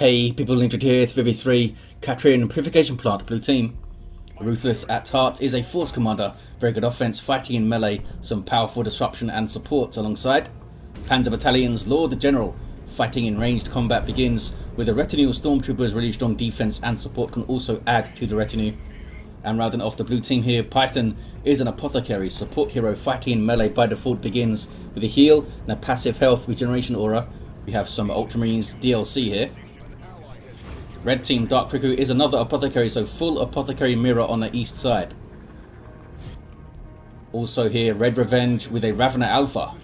Hey, people interested here, 3v3, Katrian and Purification Plant, blue team. Ruthless at heart is a force commander, very good offense, fighting in melee, some powerful disruption and support alongside. Panzerbatallion's Lord General, fighting in ranged combat begins with a retinue of stormtroopers, really strong defense and support can also add to the retinue. And rounding off the blue team here, Python is an Apothecary, support hero, fighting in melee by default begins with a heal and a passive health regeneration aura. We have some Ultramarines DLC here. Red team Dark Riku is another Apothecary, so full Apothecary mirror on the east side. Also here, RedRe Venge with a Ravener Alpha.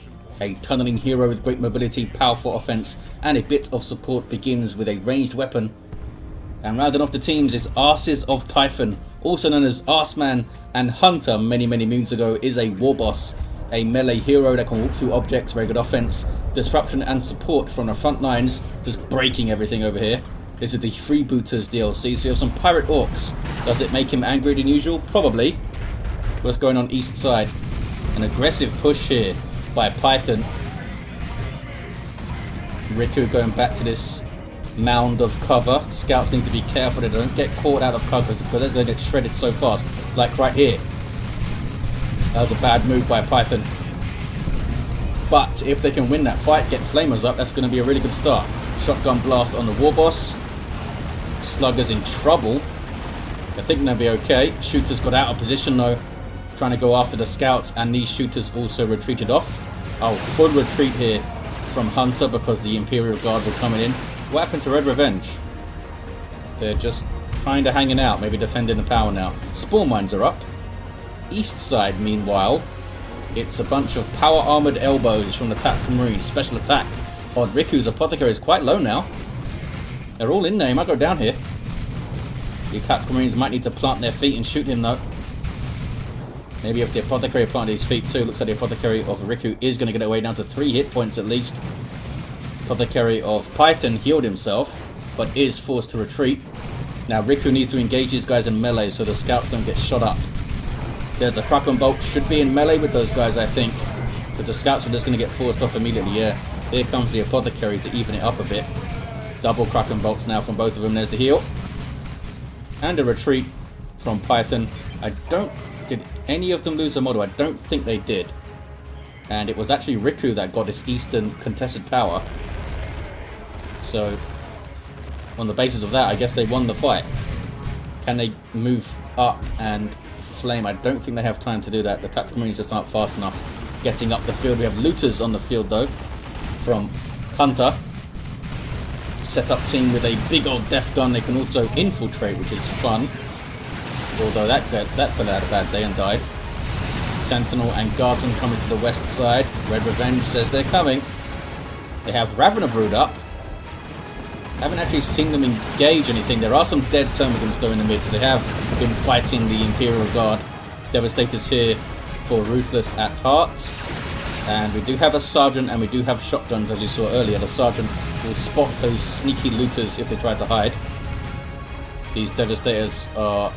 A tunneling hero with great mobility, powerful offense, and a bit of support begins with a ranged weapon. And rounding off the teams is Asses of Typhon, also known as Arseman and Hunter many moons ago, is a Warboss. A melee hero that can walk through objects, very good offense, disruption and support from the front lines, just breaking everything over here. This is the Freebooters DLC, so you have some Pirate Orks. Does it make him angrier than usual? Probably. What's going on east side? An aggressive push here by Python. Riku going back to this mound of cover. Scouts need to be careful that they don't get caught out of cover because they're going to get shredded so fast. Like right here. That was a bad move by Python. But if they can win that fight, get flamers up, that's going to be a really good start. Shotgun blast on the Warboss. Slugger's in trouble. I think they'll be okay. Shooters got out of position though, trying to go after the scouts, and these shooters also retreated off. Oh, full retreat here from Hunter because the Imperial Guard were coming in. What happened to RedRe Venge? They're just kind of hanging out, maybe defending the power now. Spawn mines are up. East side, meanwhile, it's a bunch of power armored elbows from the Tactical Marines. Special attack. Odd Riku's Apothecary is quite low now. They're all in there. He might go down here. The Tactical Marines might need to plant their feet and shoot him though. Maybe if the Apothecary planted his feet too. Looks like the Apothecary of Riku is going to get away down to 3 hit points at least. Apothecary of Python healed himself, but is forced to retreat. Now Riku needs to engage these guys in melee so the scouts don't get shot up. There's a Kraken Bolt, should be in melee with those guys I think. But the scouts are just going to get forced off immediately, yeah. Here comes the Apothecary to even it up a bit. Double Kraken Bolts now from both of them. There's the heal. And a retreat from Python. Did any of them lose a model? I don't think they did. And it was actually Riku that got this eastern contested power. So, on the basis of that, I guess they won the fight. Can they move up and flame? I don't think they have time to do that. The Tactical Marines just aren't fast enough getting up the field. We have looters on the field though from Hunter. Set up team with a big old death gun. They can also infiltrate, which is fun. Although that fella had a bad day and died. Sentinel and Guardsman coming to the west side. RedRe Venge says they're coming. They have Ravener Brood up. Haven't actually seen them engage anything. There are some dead Termagants though in the mid, so they have been fighting the Imperial Guard. Devastators here for Ruthless at heart. And we do have a Sergeant and we do have shotguns as you saw earlier. The Sergeant will spot those sneaky looters if they try to hide. These Devastators are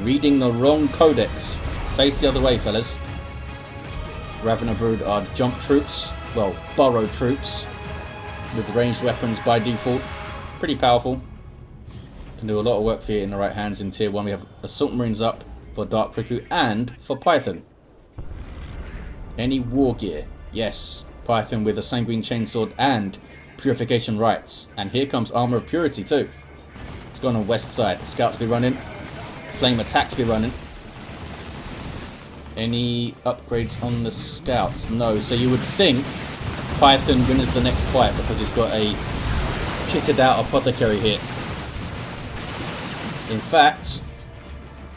reading the wrong codex. Face the other way, fellas. Ravener Brood are jump troops. Well, burrow troops. With ranged weapons by default. Pretty powerful. Can do a lot of work for you in the right hands in tier 1. We have Assault Marines up for Dark Riku and for Python. Any war gear? Yes. Python with a Sanguine Chainsword and Purification Rites. And here comes Armor of Purity too. It's going on west side. Scouts be running. Flame attacks be running. Any upgrades on the scouts? No. So you would think Python wins the next fight because he's got a kitted out Apothecary here. In fact,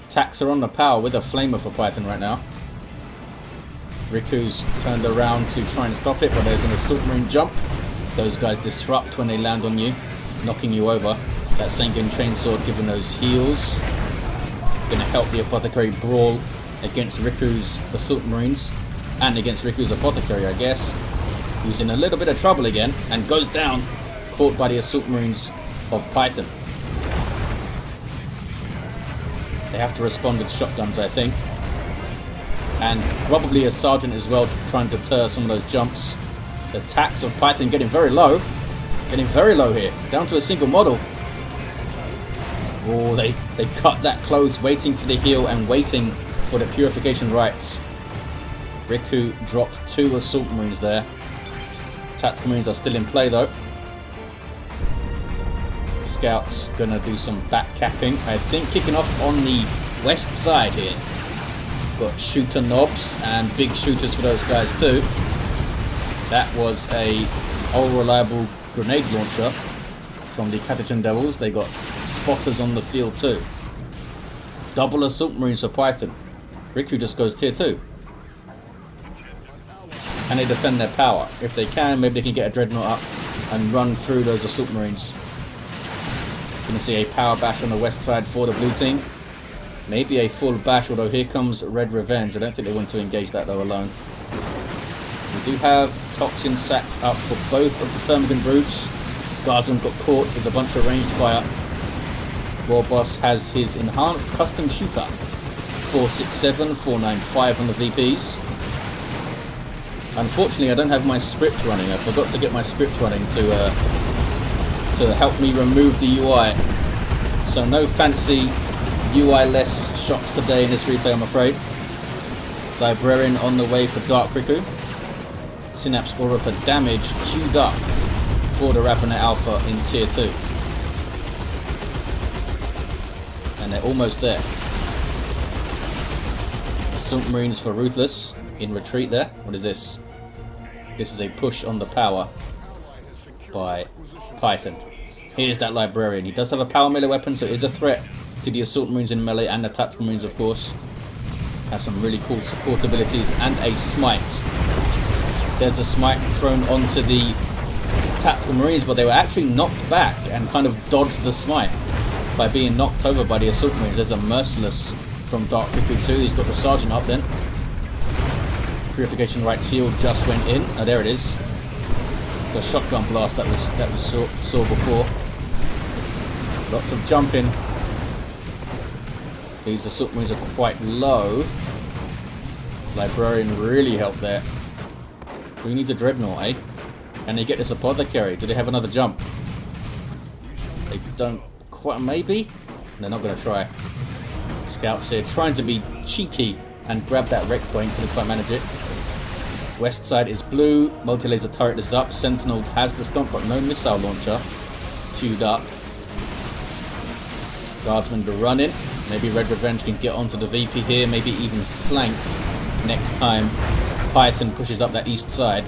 attacks are on the power with a flamer for Python right now. Riku's turned around to try and stop it, but there's an Assault Marine jump. Those guys disrupt when they land on you, knocking you over. That Sanguine Chainsword giving those heals. Gonna help the Apothecary brawl against Riku's Assault Marines. And against Riku's Apothecary, I guess. Who's in a little bit of trouble again, and goes down, caught by the Assault Marines of Python. They have to respond with shotguns, I think. And probably a Sergeant as well to try and deter some of those jumps. The attacks of Python getting very low. Getting very low here, down to a single model. Oh, they cut that close, waiting for the heal and waiting for the purification rites. Riku dropped 2 assault marines there. Tactical marines are still in play though. Scouts gonna do some back capping. I think kicking off on the west side here. Got shooter knobs and big shooters for those guys too. That was a all reliable grenade launcher from the Catachan Devils. They got spotters on the field too. Double assault marines for Python. Riku just goes tier 2. Can they defend their power? If they can, maybe they can get a dreadnought up and run through those assault marines. Gonna see a power bash on the west side for the blue team. Maybe a full bash, although here comes RedRe Venge. I don't think they want to engage that though alone. We do have toxin sacks up for both of the termagant brutes. Guardsman got caught with a bunch of ranged fire. Warboss has his enhanced custom shooter. 467, 495 on the VPs. Unfortunately, I don't have my script running. I forgot to get my script running to help me remove the UI. So no fancy UI-less shots today in this replay, I'm afraid. Librarian on the way for Dark Riku. Synapse Aura for damage queued up for the Ravener Alpha in tier 2. And they're almost there. Assault Marines for Ruthless in retreat there. What is this? This is a push on the power by Python. Here's that Librarian. He does have a power melee weapon, so it is a threat to the Assault Marines in melee and the Tactical Marines, of course. Has some really cool support abilities and a smite. There's a smite thrown onto the Tactical Marines, but they were actually knocked back and kind of dodged the smite by being knocked over by the Assault Marines. There's a Merciless from Dark Riku too. He's got the Sergeant up then. Purification Rites heal just went in. Oh, there it is. It's a shotgun blast that we saw before. Lots of jumping. These Assault Marines are quite low. Librarian really helped there. Who needs a Dreadnought, eh? Can they get this Apothecary? Do they have another jump? They don't quite, maybe? They're not going to try. Scouts here trying to be cheeky and grab that wreck point. Couldn't quite manage it. West side is blue. Multi-laser turret is up. Sentinel has the stomp, but no missile launcher queued up. Guardsmen are running. Maybe RedRe Venge can get onto the VP here. Maybe even flank next time Python pushes up that east side.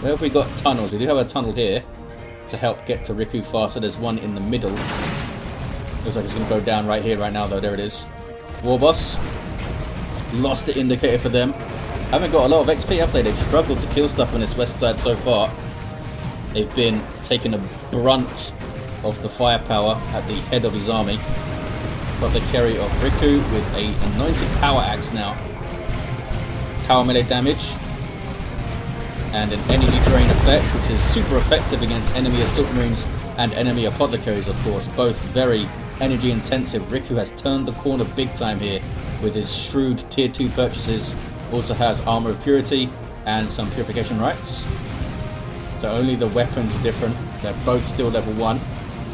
Where have we got tunnels? We do have a tunnel here to help get to Riku faster. There's one in the middle. Looks like it's going to go down right here, right now, though. There it is. Warboss. Lost the indicator for them. Haven't got a lot of XP, have they? They've struggled to kill stuff on this west side so far. They've been taking a brunt of the firepower at the head of his army. Apothecary of Riku with a anointed power axe now. Power melee damage. And an energy drain effect, which is super effective against enemy Assault Marines and enemy Apothecaries, of course. Both very energy intensive. Riku has turned the corner big time here with his shrewd tier 2 purchases. Also has Armor of Purity and some Purification Rites. So only the weapons are different. They're both still level 1.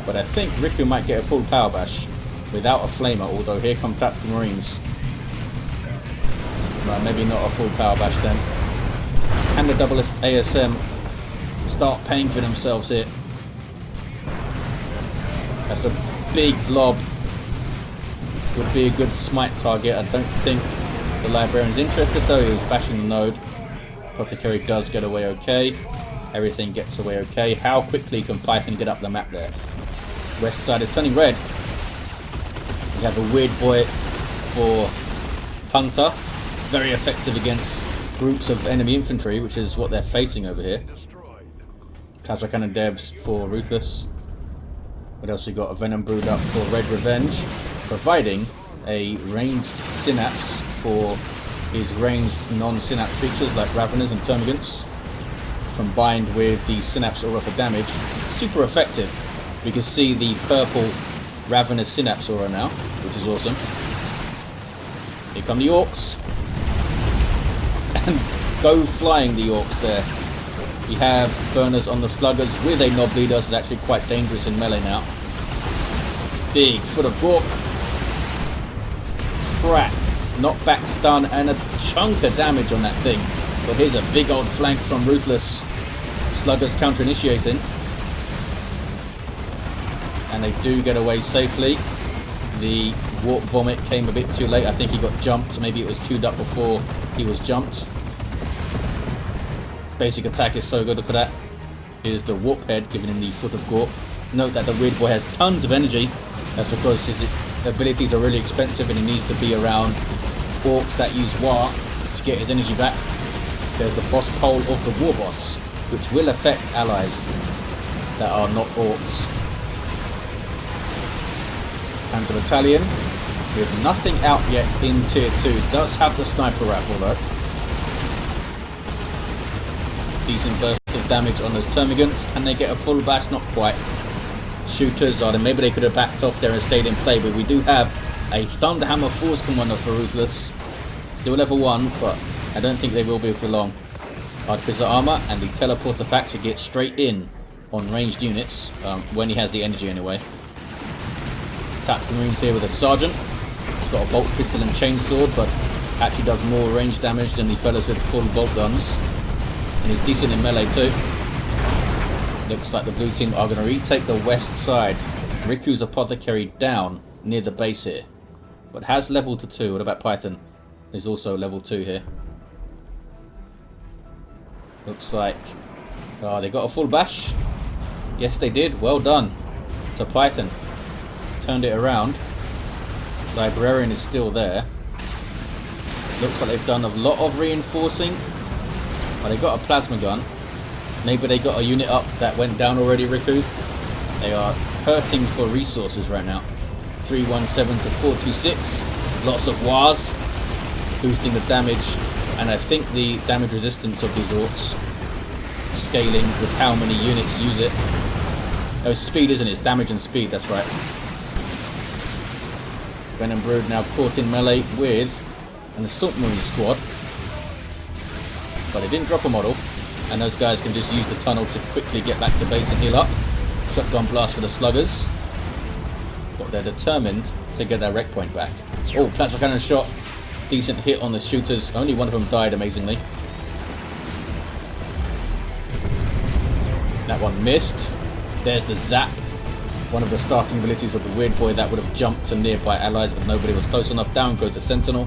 But I think Riku might get a full power bash without a flamer, although here come Tactical Marines. Right, maybe not a full power bash then. And the double ASM start paying for themselves here. That's a big blob. Would be a good smite target. I don't think the Librarian's interested though. He was bashing the node. Apothecary does get away okay. Everything gets away okay. How quickly can Python get up the map there? West side is turning red. We have a weird boy for Hunter. Very effective against groups of enemy infantry, which is what they're facing over here. Plasma Cannon Devs for Ruthless. What else we got? A Venom Brood up for RedRe Venge, providing a ranged Synapse for his ranged non-Synapse creatures like Raveners and Termagants, combined with the Synapse Aura for damage. Super effective. We can see the purple Ravener Synapse Aura now, which is awesome. Here come the Orks. And go flying the Orks there. We have burners on the sluggers with a knob leader, so they're actually quite dangerous in melee now. Big foot of Gork. Crack. Knockback stun and a chunk of damage on that thing. But here's a big old flank from Ruthless. Sluggers counter-initiating. And they do get away safely. The Warp Vomit came a bit too late. I think he got jumped. Maybe it was queued up before he was jumped. Basic attack is so good. Look at that. Here's the Warp Head giving him the Foot of Gork. Note that the Weird Boy has tons of energy. That's because his abilities are really expensive and he needs to be around Orks that use War to get his energy back. There's the boss pole of the Warboss, which will affect allies that are not Orks. Panzerbatallion, with nothing out yet in tier 2, does have the sniper rifle though. Decent burst of damage on those termagants. Can they get a full bash? Not quite. Shooters are there. Maybe they could have backed off there and stayed in play, but we do have a Thunderhammer Force Commander for Ruthless. Still level 1, but I don't think they will be for long. Artificer Armor and the Teleporter packs to get straight in on ranged units, when he has the energy anyway. Tactical Marines here with a Sergeant. He's got a Bolt Pistol and Chainsword, but actually does more range damage than the fellas with full bolt guns. And he's decent in melee too. Looks like the blue team are going to retake the west side. Riku's Apothecary down near the base here. But has level to 2. What about Python? There's also level 2 here. Looks like... oh, they got a full bash. Yes, they did. Well done to Python. Turned it around. Librarian is still there. Looks like they've done a lot of reinforcing. But they got a plasma gun. Maybe they got a unit up that went down already, Riku. They are hurting for resources right now. 317 to 426. Lots of wars. Boosting the damage. And I think the damage resistance of these Orks scaling with how many units use it. Oh, it's speed, isn't it? It's damage and speed, that's right. Venom Brood now caught in melee with an Assault Marine squad. But they didn't drop a model. And those guys can just use the tunnel to quickly get back to base and heal up. Shotgun blast for the sluggers. But they're determined to get their rec point back. Oh, plasma cannon shot. Decent hit on the shooters. Only one of them died, amazingly. That one missed. There's the zap. One of the starting abilities of the Weird Boy that would have jumped to nearby allies, but nobody was close enough. Down goes the Sentinel.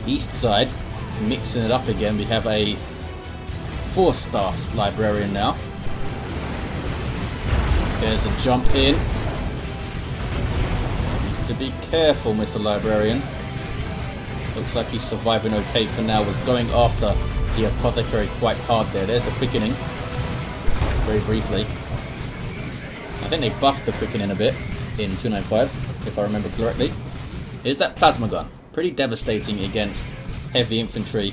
East side, mixing it up again. We have a 4-staff Librarian now. There's a jump in. Needs to be careful, Mr. Librarian. Looks like he's surviving okay for now. Was going after the Apothecary quite hard there. There's the quickening. Very briefly. I think they buffed the quickening a bit in 295, if I remember correctly. Here's that plasma gun. Pretty devastating against heavy infantry.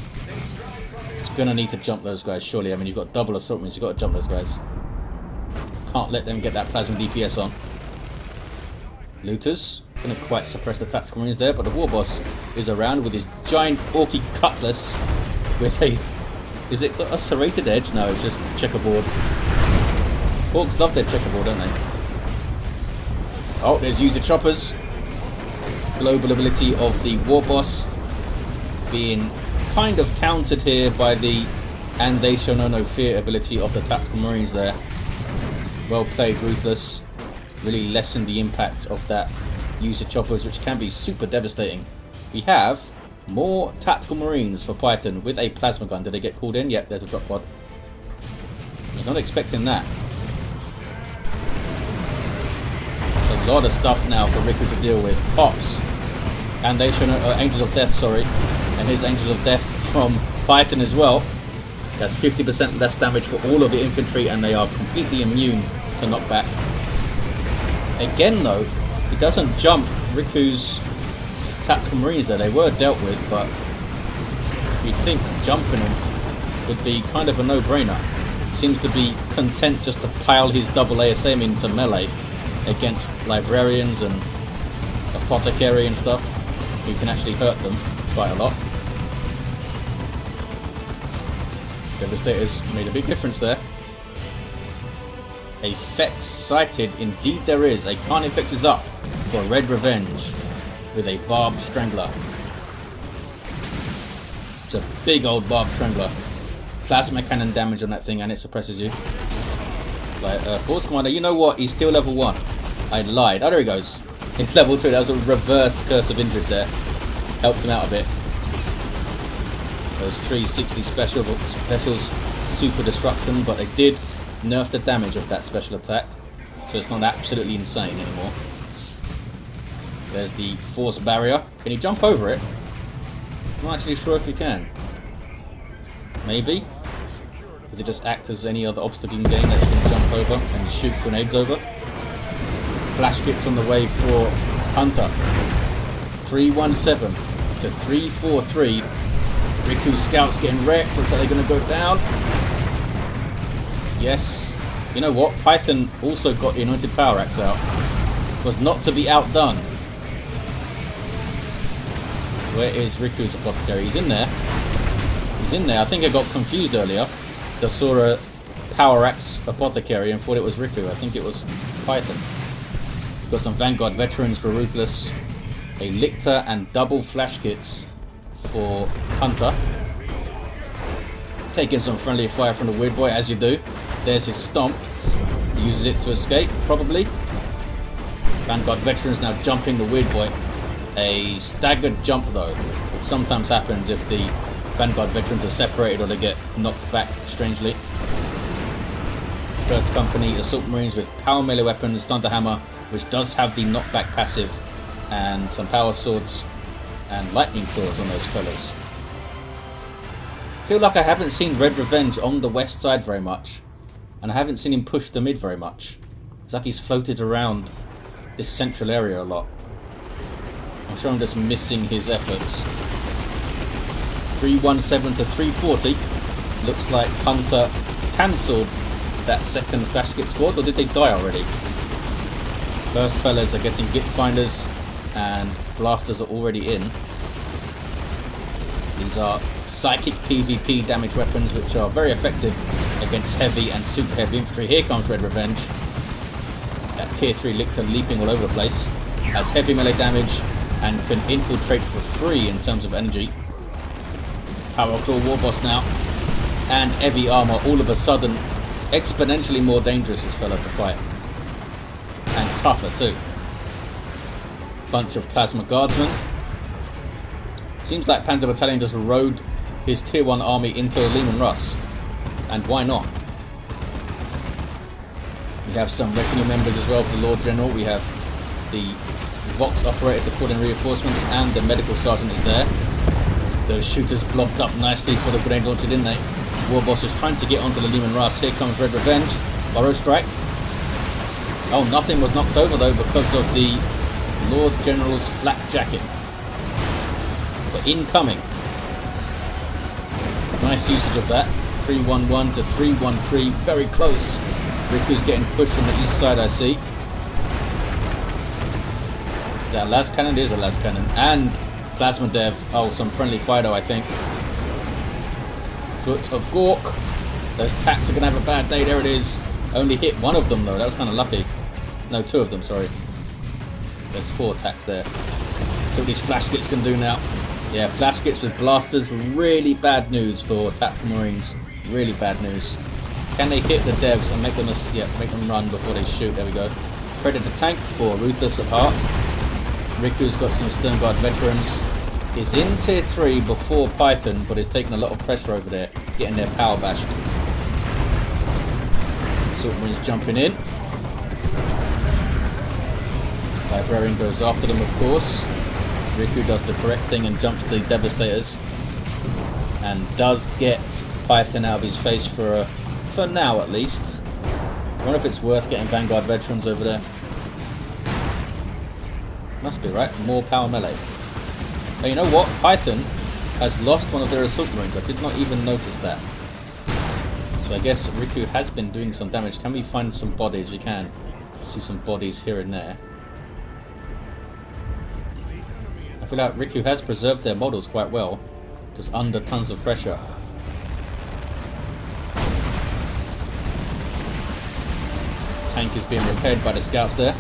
It's going to need to jump those guys, surely. I mean, you've got double assault marines. You've got to jump those guys. Can't let them get that plasma DPS on. Looters. Couldn't quite suppress the tactical marines there, but the Warboss is around with his giant orky cutlass with a... is it got a serrated edge? No, it's just checkerboard. Orks love their checkerboard, don't they? Oh, there's user choppers. Global ability of the Warboss being kind of countered here by the "and they shall know no fear" ability of the tactical marines there. Well played, Ruthless. Really lessened the impact of that user choppers, which can be super devastating. We have more tactical marines for Python with a plasma gun. Did they get called in? Yep, there's a drop pod. I was not expecting that. A lot of stuff now for Riku to deal with. Pops. And they should know, Angels of Death, sorry. And here's Angels of Death from Python as well. That's 50% less damage for all of the infantry, and they are completely immune to knockback. Again though, he doesn't jump Riku's tactical marines there. They were dealt with, but you'd think jumping him would be kind of a no-brainer. Seems to be content just to pile his double ASM into melee against librarians and apothecary and stuff, who can actually hurt them quite a lot. Devastator's made a big difference there. A Fex sighted. Indeed there is. A Carnifex is up for RedRe Venge with a Barbed Strangler. It's a big old Barbed Strangler. Plasma cannon damage on that thing and it suppresses you. Like, Force Commander, you know what? He's still level 1. I lied. Oh, there he goes. He's level 2. That was a reverse Curse of Injured there. Helped him out a bit. Those 360 specials, super disruption, but they did nerf the damage of that special attack. So it's not absolutely insane anymore. There's the Force Barrier. Can you jump over it? I'm not actually sure if you can. Maybe? Does it just act as any other obstacle in the game that you can jump over and shoot grenades over? Flash kits on the way for Hunter. 317 to 343. Riku's scouts getting wrecked. Looks like they're going to go down. Yes. You know what? Python also got the Anointed Power Axe out. Was not to be outdone. Where is Riku's Apothecary? He's in there. He's in there. I think I got confused earlier. I saw a Power Axe Apothecary and thought it was Riku. I think it was Python. Got some Vanguard Veterans for Ruthless. A Lictor and double flash kits for Hunter. Taking some friendly fire from the Weird Boy, as you do. There's his stomp. He uses it to escape, probably. Vanguard Veterans now jumping the Weird Boy. A staggered jump, though, which sometimes happens if the Vanguard Veterans are separated or they get knocked back strangely. First Company Assault Marines with power melee weapons, Thunder Hammer, which does have the knockback passive, and some power swords and lightning claws on those fellas. I feel like I haven't seen RedRe Venge on the west side very much, and I haven't seen him push the mid very much. It's like he's floated around this central area a lot. I'm sure I'm just missing his efforts. 317 to 340. Looks like Hunter cancelled that second flash kit squad, or did they die already? First fellas are getting Git Finders and blasters are already in. These are psychic PvP damage weapons which are very effective against heavy and super heavy infantry. Here comes RedRe Venge. That tier 3 Lictor leaping all over the place. Has heavy melee damage and can infiltrate for free in terms of energy. Power Claw Warboss now. And heavy armor all of a sudden exponentially more dangerous, this fella, to fight. And tougher too. Bunch of Plasma Guardsmen. Seems like panzerbatallion just rode his tier 1 army into Lehman Russ. And why not? We have some retinue members as well for the Lord General. We have the Vox operator to put in reinforcements, and the medical sergeant is there. Those shooters blocked up nicely for the grenade launcher, didn't they? Warboss was trying to get onto the Lehman Russ. Here comes RedRe Venge. Burrow strike. Oh, nothing was knocked over though because of the Lord General's flak jacket. But incoming. Nice usage of that. 311 to 313. Very close. Riku's getting pushed from the east side, I see. Is that a las cannon? It is a las cannon. And plasma dev. Oh, some friendly Fido, I think. Foot of Gork. Those tacks are going to have a bad day. There it is. Only hit one of them, though. That was kind of lucky. No, two of them, sorry. There's 4 attacks there. So what these flash kits can do now. Yeah, flash kits with blasters. Really bad news for tactical marines. Really bad news. Can they hit the devs and make them run before they shoot? There we go. Predator tank for Ruthless at heart. Riku's got some Stern Guard veterans. Is in tier 3 before Python, but is taking a lot of pressure over there, getting their power bashed. Assault Marines jumping in. Librarian goes after them, of course. Riku does the correct thing and jumps the Devastators. And does get Python out of his face for now at least. I wonder if it's worth getting Vanguard Veterans over there. Must be, right? More power melee. Hey, you know what? Python has lost one of their Assault Marines. I did not even notice that. So I guess Riku has been doing some damage. Can we find some bodies? We can. See some bodies here and there. I feel like Riku has preserved their models quite well. Just under tons of pressure. tank is being repaired by the scouts there.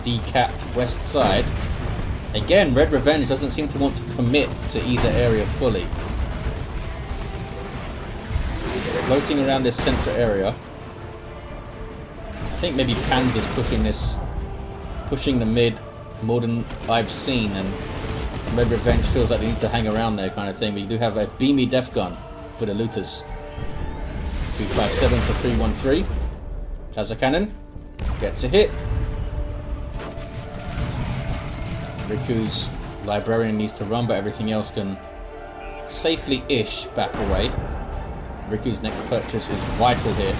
Decapped west side. Again, RedRe Venge doesn't seem to want to commit to either area fully. Floating around this central area. I think maybe Panzer's pushing the mid more than I've seen, and RedRe Venge feels like they need to hang around there kind of thing. We do have a beamy death gun for the looters. 257 to 313. Has a cannon. Gets a hit. Riku's librarian needs to run, but everything else can safely-ish back away. Riku's next purchase is vital here.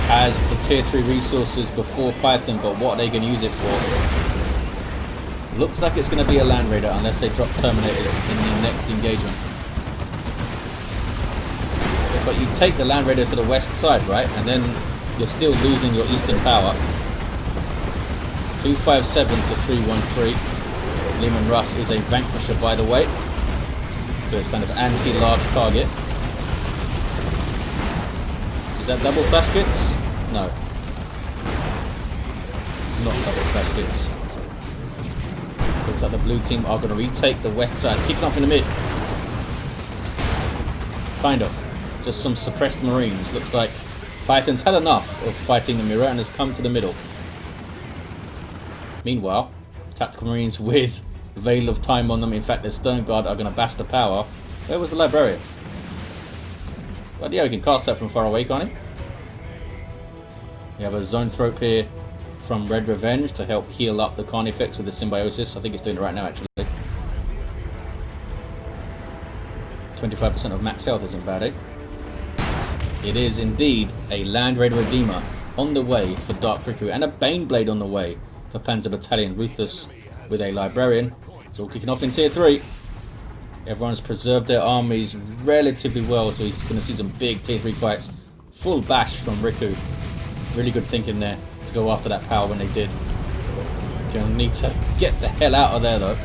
Has the tier 3 resources before Python, but what are they going to use it for? Looks like it's going to be a Land Raider unless they drop Terminators in the next engagement. But you take the Land Raider to the west side, right? And then you're still losing your eastern power. 257 to 313. Lehman Russ is a Vanquisher, by the way. So it's kind of anti-large target. Is that double flash kits? No. Not double flash kits. Looks like the blue team are going to retake the west side. Kicking off in the mid. Kind of. Just some suppressed Marines. Looks like Python's had enough of fighting the mirror and has come to the middle. Meanwhile, Tactical Marines with Veil of Time on them. In fact, their Stone Guard are going to bash the power. Where was the Librarian? But yeah, we can cast that from far away, can't he? We have a Zone Thrope here from RedRe Venge to help heal up the Carnifex with the Symbiosis. I think it's doing it right now, actually. 25% of max health isn't bad, eh? It is indeed a Land Raider Redeemer on the way for Dark Riku, and a Baneblade on the way for Panzer Battalion. Ruthless with a Librarian. It's all kicking off in tier 3. Everyone's preserved their armies relatively well, so he's going to see some big tier 3 fights. Full bash from Riku. Really good thinking there to go after that power when they did. Going to need to get the hell out of there, though.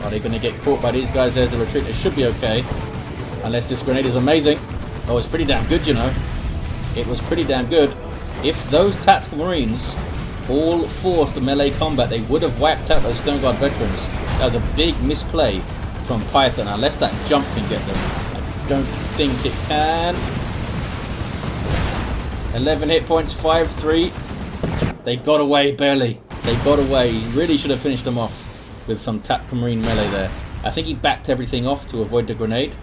Are they going to get caught by these guys? There's the retreat. It should be okay. Unless this grenade is amazing. Oh, it's pretty damn good, you know. It was pretty damn good. If those Tactical Marines all forced the melee combat, they would have wiped out those Stone Guard veterans. That was a big misplay from Python, unless that jump can get them. I don't think it can. 11 hit points, 5-3. They got away, barely. They got away. He really should have finished them off with some Tactical Marine melee there. I think he backed everything off to avoid the grenade,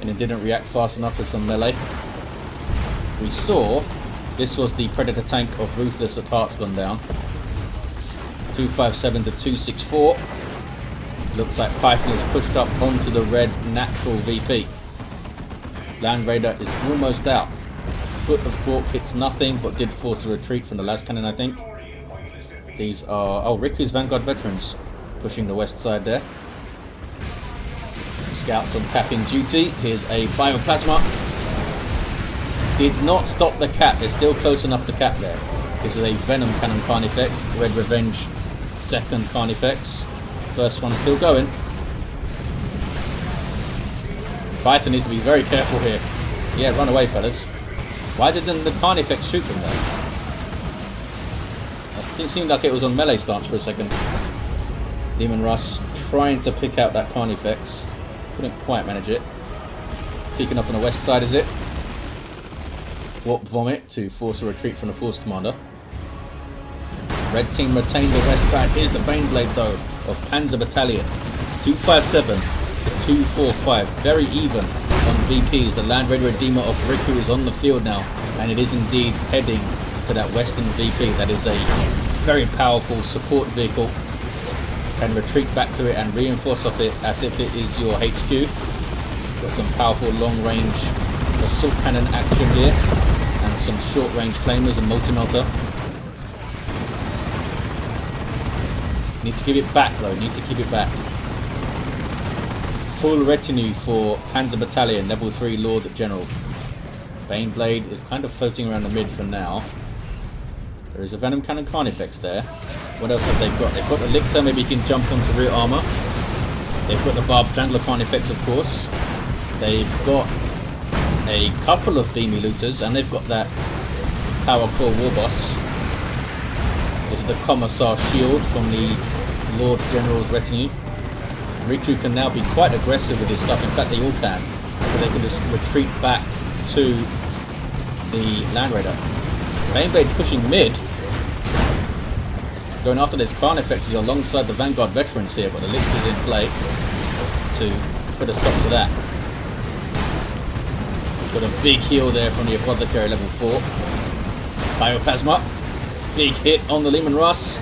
and it didn't react fast enough with some melee. We saw this was the Predator tank of Ruthless at Heart's gone down. 257 to 264. Looks like Python is pushed up onto the red natural VP. Land Raider is almost out. Foot of Quark hits nothing, but did force a retreat from the las cannon, I think. These are Riku's Vanguard veterans pushing the west side there. Scouts on capping duty. Here's a Bioplasma. Did not stop the cap. They're still close enough to cap there. This is a Venom Cannon Carnifex. RedRe Venge second Carnifex. First one still going. Python needs to be very careful here. Yeah, run away, fellas. Why didn't the Carnifex shoot them there? It seemed like it was on melee stance for a second. Lehman Russ trying to pick out that Carnifex. Couldn't quite manage it. Peeking off on the west side, is it? Warp Vomit to force a retreat from the Force Commander. Red team retained the west side. Here's the Baneblade, though, of Panzer Battalion. 257 to 245. Very even on VPs. The Land Raider Redeemer of Riku is on the field now, and it is indeed heading to that western VP. That is a very powerful support vehicle. Can retreat back to it and reinforce off it as if it is your HQ. Got some powerful long-range assault cannon action here, and some short-range flamers and multi-melter. Need to give it back, though. Need to keep it back. Full retinue for Panzer Battalion, level 3 Lord General. Baneblade is kind of floating around the mid for now. There is a Venom Cannon Carnifex there. What else have they got? They've got the Lictor, maybe he can jump onto rear armor. They've got the Barb Strangler Carnifex, of course. They've got a couple of beamy looters, and they've got that power core Warboss. This is the Commissar shield from the Lord General's retinue. Riku can now be quite aggressive with his stuff. In fact, they all can. But they can just retreat back to the Land Raider. Baneblade's pushing mid. Going after this Carnifex is alongside the Vanguard veterans here, but the Lich is in play to put a stop to that. Got a big heal there from the Apothecary level 4. Bioplasma. Big hit on the Leman Russ.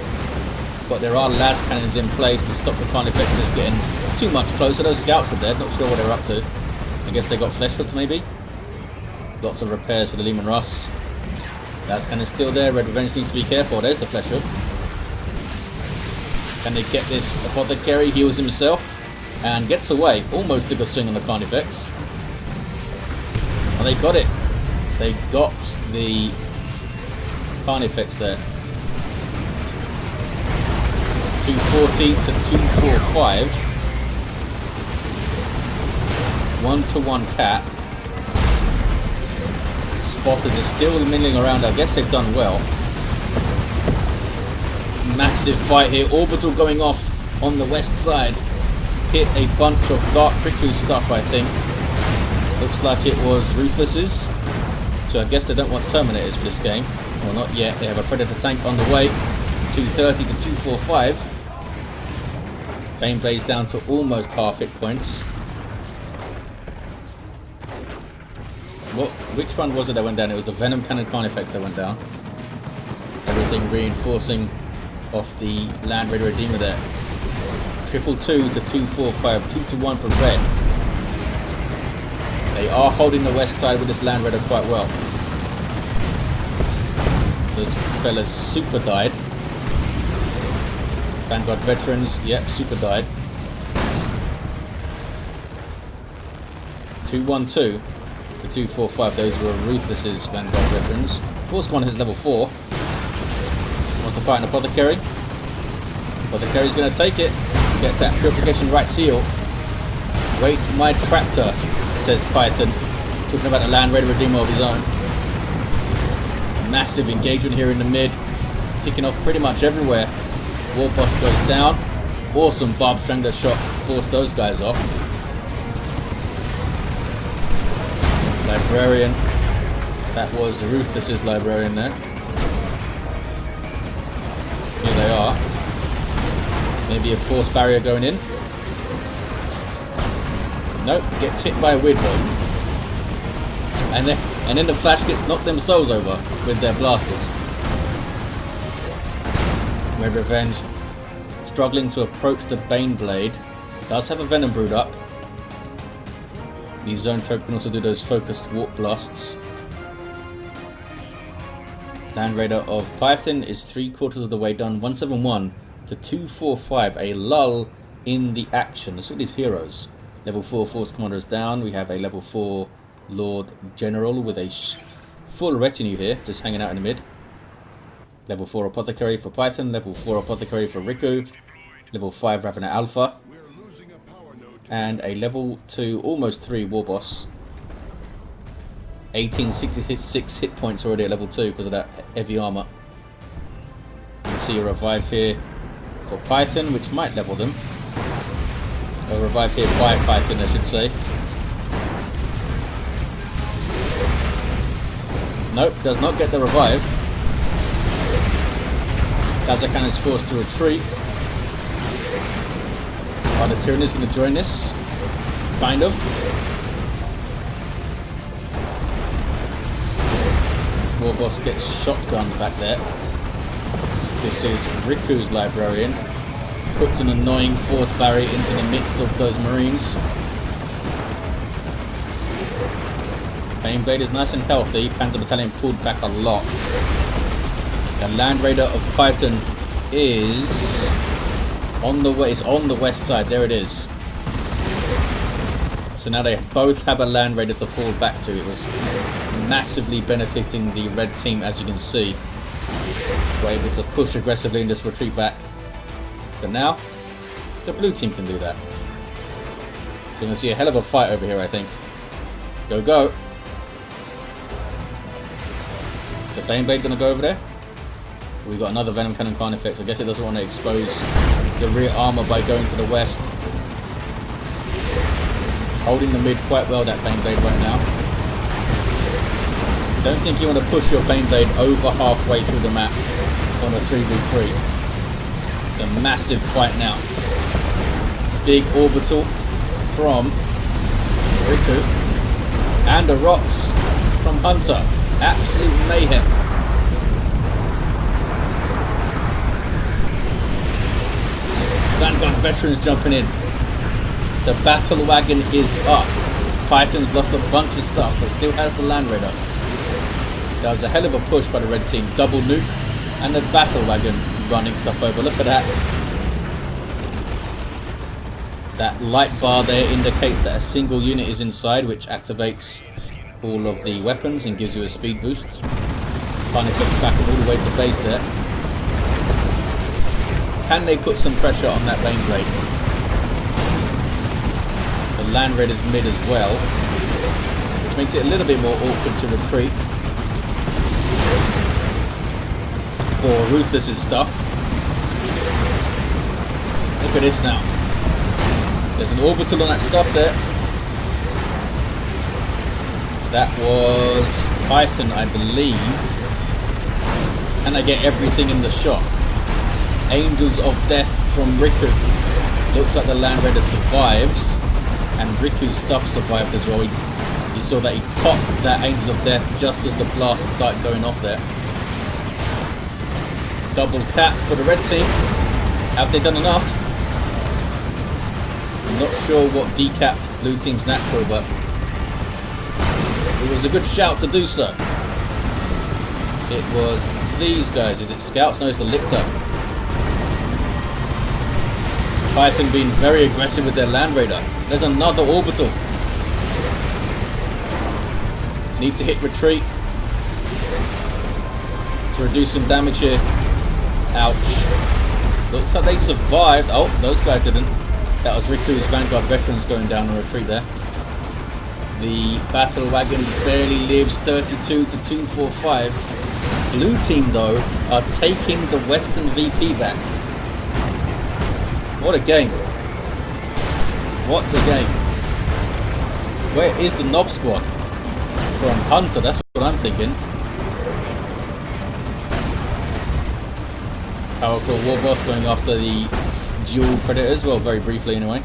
But there are las cannons in place to stop the Carnifexes getting too much closer. Those scouts are dead, not sure what they're up to. I guess they got flesh hooked maybe. Lots of repairs for the Leman Russ. Las cannon's still there. RedRe Venge needs to be careful. There's the flesh hook. Can they get this Apothecary? Heals himself and gets away. Almost took a swing on the Carnifex. And they got it. They got the Carnifex there. 240 to 245. 1-to-1 cat. Spotters are still milling around. I guess they've done well. Massive fight here. Orbital going off on the west side. Hit a bunch of Dark Riku stuff, I think. Looks like it was Ruthless's. So I guess they don't want Terminators for this game. Well, not yet. They have a Predator tank on the way. 230 to 245. Baneblade's down to almost half hit points. Which one was it that went down? It was the Venom Cannon Carnifex that went down. Everything reinforcing off the Land Raider Redeemer there. 222 to 245. 2-to-1 for red. They are holding the west side with this Land Raider quite well. Those fellas super died. Vanguard veterans, yep, super died. 212 to 245, those were Ruthless's Vanguard veterans. Force one has level 4. Wants to fight an Apothecary. Apothecary's going to take it. Gets that Purification Rites heal. Wait, my tractor, says Python. Talking about the Land Raider Redeemer of his own. Massive engagement here in the mid. Kicking off pretty much everywhere. Warboss goes down. Awesome Barb Strangler shot. Forced those guys off. Librarian. That was Ruthless's Librarian there. Here they are. Maybe a force barrier going in. Nope, gets hit by a weird one. And then the Flash gets knocked themselves over with their blasters. RedRe Venge struggling to approach the Baneblade. Does have a Venom Brood up. The Zone Folk can also do those focused warp blasts. Land Raider of Python is 3/4 of the way done. 171 to 245. A lull in the action. Let's look at these heroes. Level 4 Force Commander is down. We have a level 4 Lord General with a full retinue here, just hanging out in the mid. Level 4 Apothecary for Python. Level 4 Apothecary for Riku. Level 5 Ravener Alpha. And a level 2, almost 3 Warboss. 1866 hit points already at level 2 because of that heavy armor. You can see a revive here for Python, which might level them. A revive here by Python, I should say. Nope, does not get the revive. Apothecary is forced to retreat. Are the Tyranids going to join this? Kind of. Warboss gets shotgunned back there. This is Riku's Librarian. Puts an annoying force barrier into the midst of those Marines. Baneblade is nice and healthy. Panzerbatallion pulled back a lot. The Land Raider of Python is on the way. It's on the west side. There it is. So now they both have a Land Raider to fall back to. It was massively benefiting the red team, as you can see. We're able to push aggressively and just retreat back. But now, the blue team can do that. So you're going to see a hell of a fight over here, I think. Go, go. Baneblade going to go over there? We got another Venom Cannon Carnifex. I guess it doesn't want to expose the rear armor by going to the west. Holding the mid quite well, that Baneblade right now. Don't think you want to push your Baneblade over halfway through the map on a 3v3. It's a massive fight now. Big orbital from Riku. And the rocks from Hunter. Absolute mayhem. Vanguard veterans jumping in. The battle wagon is up. Python's lost a bunch of stuff, but still has the Land Raider. That was a hell of a push by the red team. Double nuke and the battle wagon running stuff over. Look at that. That light bar there indicates that a single unit is inside, which activates all of the weapons and gives you a speed boost. Carnifex back all the way to base there. Can they put some pressure on that Baneblade? The Land Raider's mid as well, which makes it a little bit more awkward to retreat for Ruthless's stuff. Look at this now. There's an orbital on that stuff there. That was Python, I believe. And I get everything in the shot. Angels of Death from Riku. Looks like the Land Raider survives. And Riku's stuff survived as well. You saw that he popped that Angels of Death just as the blast started going off there. Double cap for the red team. Have they done enough? I'm not sure what decapped blue team's natural, but it was a good shout to do so. It was these guys. Is it scouts? No, it's the Lictor. Python being very aggressive with their Land Raider. There's another orbital. Need to hit retreat to reduce some damage here. Ouch. Looks like they survived. Oh, those guys didn't. That was Riku's Vanguard veterans going down on retreat there. The battle wagon barely lives, 32 to 245. Blue team though are taking the Western VP back. What a game. What a game. Where is the Knob Squad? From Hunter, that's what I'm thinking. Powerful Warboss going after the dual Predators, well, very briefly anyway.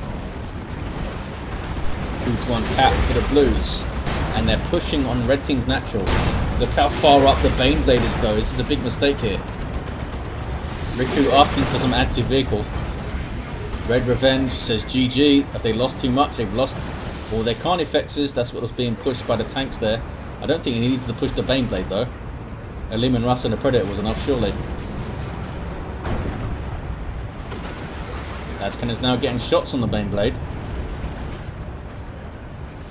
2-1 cap for the Blues. And they're pushing on red team's natural. Look how far up the Baneblade is though, this is a big mistake here. Riku asking for some anti-vehicle. RedRe Venge says GG. Have they lost too much? They've lost all their Carnifexes. That's what was being pushed by the tanks there. I don't think he needed to push the Baneblade though. A Lehman Russ and a Predator was enough, surely. Azkan is now getting shots on the Baneblade.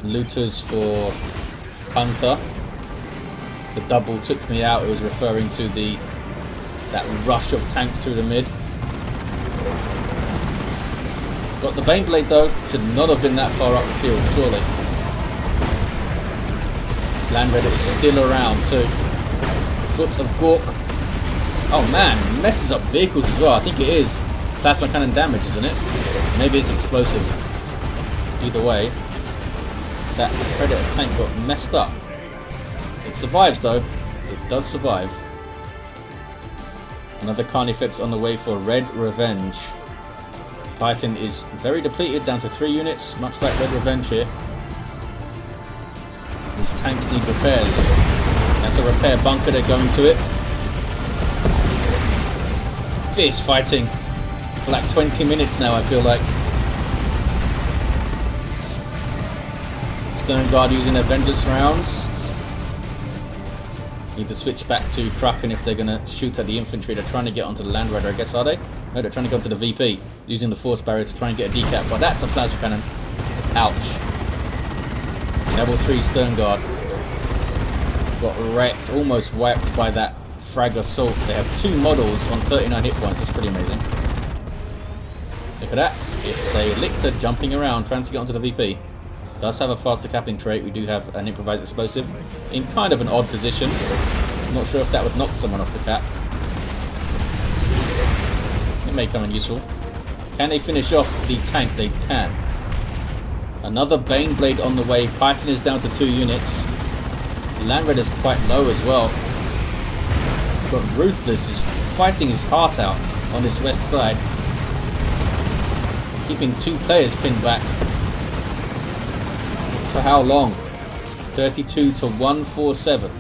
Looters for Hunter. The double took me out. It was referring to that rush of tanks through the mid. Got the Baneblade though. Should not have been that far up the field, surely. Land Raider is still around too. Foot of Gork. Oh man, messes up vehicles as well. I think it is plasma cannon damage, isn't it? Maybe it's explosive. Either way, that Predator tank got messed up. It survives though. It does survive. Another Carnifex on the way for RedRe Venge. Python is very depleted, down to 3 units, much like RedRe Venge here. These tanks need repairs. That's a repair bunker, they're going to it. Fierce fighting for like 20 minutes now, I feel like. Stone Guard using their vengeance rounds. Need to switch back to Kraken if they're going to shoot at the infantry. They're trying to get onto the Land Raider, I guess, are they? No, they're trying to go onto the VP, using the force barrier to try and get a decap. But that's a plasma cannon. Ouch. Level 3 Stern Guard. Got wrecked, almost wiped by that frag assault. They have 2 models on 39 hit points. That's pretty amazing. Look at that. It's a Lictor jumping around, trying to get onto the VP. Does have a faster capping trait. We do have an improvised explosive in kind of an odd position. I'm not sure if that would knock someone off the cap. It may come in useful. Can they finish off the tank? They can. Another Baneblade on the way. Python is down to 2 units. Land Raider's quite low as well. But Ruthless is fighting his heart out on this west side. Keeping 2 players pinned back. For how long? 32 to 147.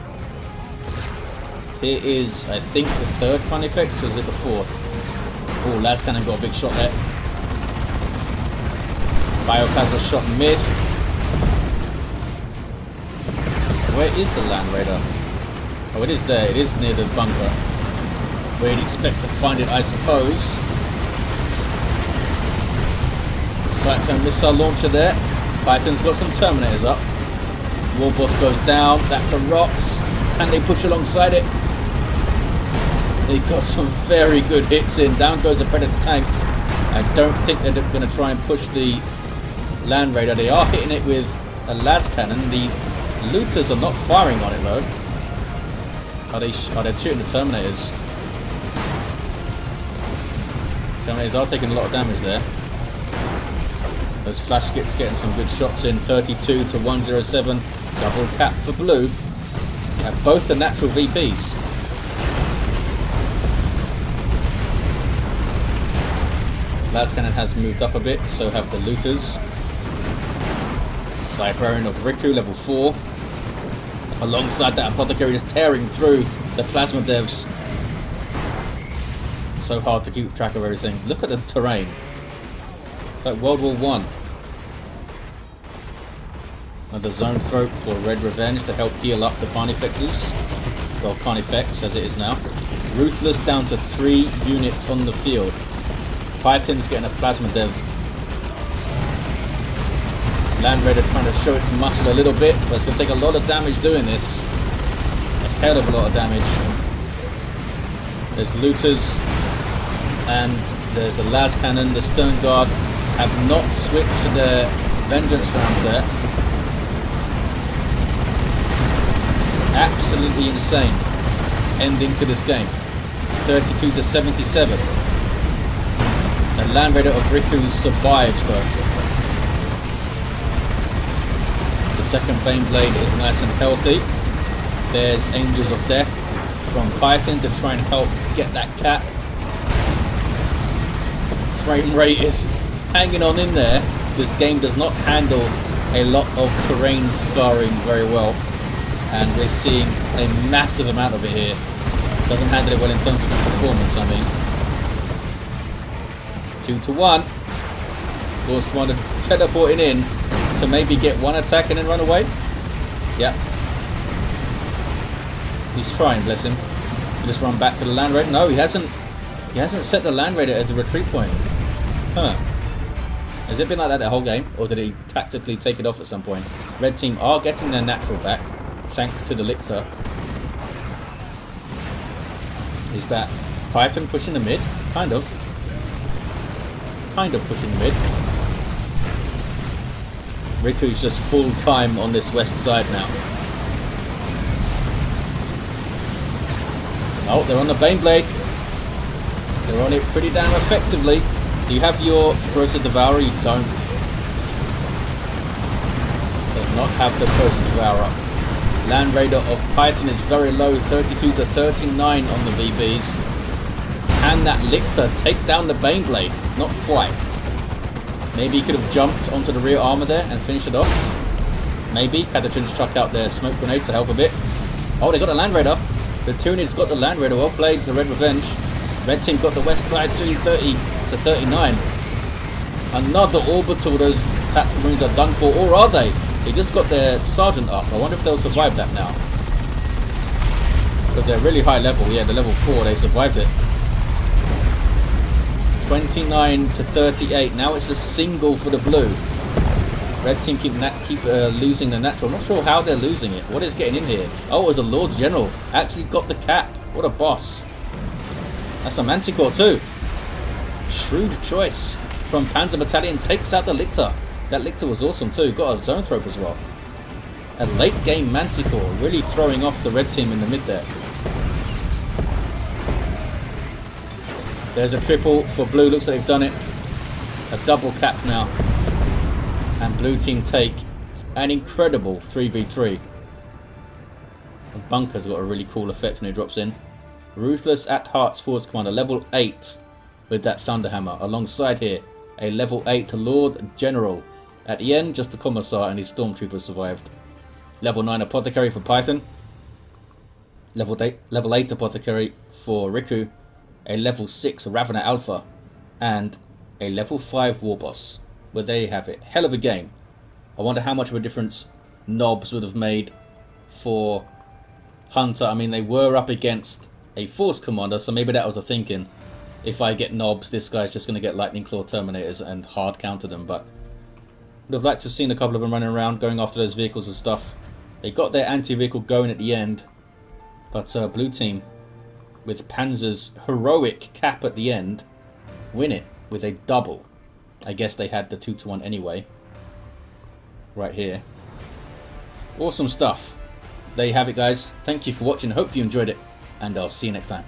Here is, I think, the 3rd Carnifex, or is it the 4th? Oh, Lascannon got a big shot there. Bioplasma shot missed. Where is the Land Raider? Oh, it is there. It is near the bunker. Where you'd expect to find it, I suppose. Cyclone missile launcher there. Python's got some Terminators up. Warboss goes down. That's a Rocks. Can they push alongside it? They got some very good hits in. Down goes the Predator tank. I don't think they're going to try and push the Land Raider. They are hitting it with a las cannon. The looters are not firing on it though. Are they shooting the Terminators? Terminators are taking a lot of damage there. Those flash skips getting some good shots in. 32 to 107. Double cap for blue. You have both the natural VPs. Lascannon has moved up a bit, so have the looters. Librarian of Riku, level 4. Alongside that, Apothecary is tearing through the plasma devs. So hard to keep track of everything. Look at the terrain. It's like World War I. Another zone throat for RedRe Venge to help heal up the Carnifexes. Well, Carnifex as it is now. Ruthless down to 3 units on the field. Python's getting a plasma dev. Land Raider trying to show its muscle a little bit, but it's going to take a lot of damage doing this. A hell of a lot of damage. There's looters, and there's the las cannon. The stern guard have not switched to their vengeance rounds there. Absolutely insane ending to this game. 32 to 77. The Land Raider of Riku survives though. The second Baneblade is nice and healthy. There's Angels of Death from Python to try and help get that cap. Frame rate is hanging on in there. This game does not handle a lot of terrain scarring very well. And we're seeing a massive amount of it here. Doesn't handle it well in terms of performance, I mean. 2 to 1. Force Commander teleporting in to maybe get one attack and then run away. Yep. He's trying, bless him. Just run back to the Land Raider. No, he hasn't set the Land Raider as a retreat point. Huh. Has it been like that the whole game? Or did he tactically take it off at some point? Red team are getting their natural back, thanks to the Lictor. Is that Python pushing the mid? Kind of. Kind of pushing the mid. Riku's just full time on this west side now. Oh, they're on the Baneblade. They're on it pretty damn effectively. Do you have your Corrosive Devourer? You don't. Does not have the Corrosive Devourer. Land Raider of Python is very low, 32 to 39 on the VBs. Can that Lictor take down the Baneblade? Not quite. Maybe he could have jumped onto the rear armor there and finished it off. Maybe. Catachins chuck out their smoke grenade to help a bit. Oh, they got the Land Raider. The Tyranids got the Land Raider. Well played to RedRe Venge. Red team got the west side too, 30 to 39. Another orbital. Those tactical marines are done for, or are they? They just got their sergeant up. I wonder if they'll survive that now. Because they're really high level. Yeah, the level 4, they survived it. 29 to 38. Now it's a single for the blue. Red team keep losing the natural. I'm not sure how they're losing it. What is getting in here? Oh, it was a Lord General. Actually got the cap. What a boss. That's a Manticore too. Shrewd choice from panzerbatallion. Takes out the Lictor. That Lictor was awesome too. Got a Zone Thrope as well. A late game Manticore. Really throwing off the red team in the mid there. There's a triple for blue. Looks like they've done it. A double cap now. And blue team take an incredible 3v3. And Bunker's got a really cool effect when he drops in. Ruthless at Heart's Force Commander, level 8 with that Thunderhammer. Alongside here, a level 8 Lord General. At the end, just a Commissar and his Stormtrooper survived. Level 9 Apothecary for Python. Level 8 Apothecary for Riku. A level 6 Ravener Alpha. And a level 5 Warboss. Well, there you have it. Hell of a game. I wonder how much of a difference Knobs would have made for Hunter. I mean, they were up against a Force Commander, so maybe that was a thinking. If I get Knobs, this guy's just going to get Lightning Claw Terminators and hard counter them. But would have liked to have seen a couple of them running around, going after those vehicles and stuff. They got their anti-vehicle going at the end. But blue team, with Panzer's heroic cap at the end, win it with a double. I guess they had the 2-1 anyway. Right here. Awesome stuff. There you have it, guys. Thank you for watching. Hope you enjoyed it. And I'll see you next time.